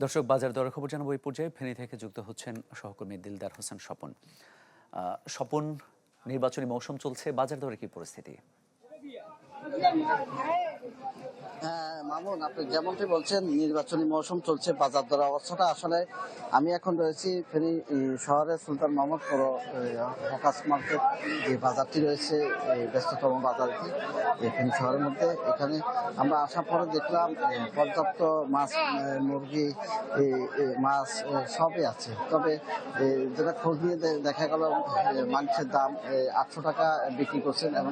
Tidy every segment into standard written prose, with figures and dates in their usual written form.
দর্শক, বাজার দরের খবর জানাবো এই পর্যায়ে। ফেনী থেকে যুক্ত হচ্ছেন সহকর্মী দিলদার হোসেন স্বপন। স্বপন, নির্বাচনী মৌসুম চলছে, বাজার দরে কি পরিস্থিতি? হ্যাঁ মামুন, আপনি যেমনটি বলছেন নির্বাচনী মৌসুম চলছে, বাজার দর অবস্থাটা আসলে আমি এখন রয়েছি ফেনী শহরের সুলতান মোহাম্মদ পৌর হকার্স মার্কেট, যে বাজারটি রয়েছে ব্যস্ততম বাজারটি ফেনী শহরের মধ্যে। এখানে আমরা আসার পরে দেখলাম পর্যাপ্ত মাছ, মুরগি, মাছ সবই আছে। তবে যেটা খোঁজ নিয়ে দেখা গেল মাংসের দাম 800 টাকা বিক্রি করছেন এবং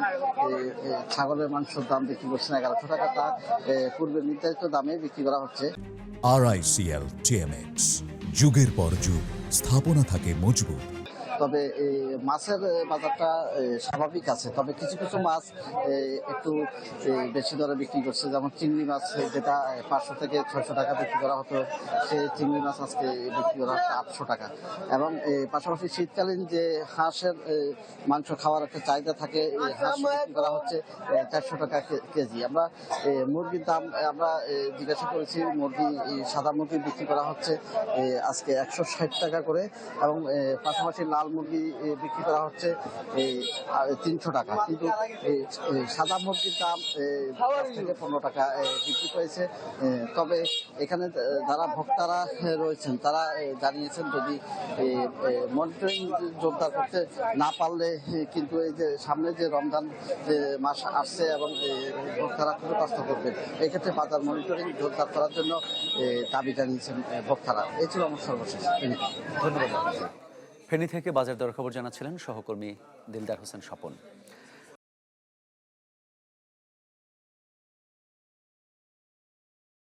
ছাগলের মাংসের দাম বিক্রি করছেন 1100 টাকা। তা পূর্বে নির্ধারিত দামে বিক্রি করা হচ্ছে। RICL TMX, যুগের পর যুগ স্থাপনা থাকে মজবুত। তবে মাছের বাজারটা স্বাভাবিক আছে, তবে কিছু কিছু মাছ একটু বেশি দরে বিক্রি করছে। যেমন চিংড়ি মাছ, যেটা 500 থেকে 600 টাকা বিক্রি করা হতো, সে চিংড়ি মাছ আজকে বিক্রি করা হচ্ছে 800 টাকা। এবং পাশাপাশি শীতকালীন যে হাঁসের মাংস খাওয়ার একটা চাহিদা থাকে, হাঁস বিক্রি করা হচ্ছে 400 টাকা কেজি। আমরা মুরগির দাম আমরা জিজ্ঞাসা করেছি, সাদা মুরগি বিক্রি করা হচ্ছে আজকে 160 টাকা করে, এবং পাশাপাশি লাল মুরগি বিক্রি করা হচ্ছে 300 টাকা। কিন্তু সাদা মুরগির দাম 10 থেকে 15 টাকা বিক্রি হয়েছে। তবে এখানে যারা ভোক্তারা রয়েছেন তারা জানিয়েছেন, যদি মনিটরিং জোরদার করতে না পারলে কিন্তু এই যে সামনে যে রমজান যে মাস আসছে এবং ভোক্তারা খুবই কষ্ট করবেন, এক্ষেত্রে বাজার মনিটরিং জোরদার করার জন্য দাবি জানিয়েছেন ভোক্তারা। এই ছিল আমার সর্বশেষ। ধন্যবাদ। ফেনী থেকে বাজার দরের খবর জানাচ্ছিলেন সহকর্মী দিলদার হোসেন স্বপন।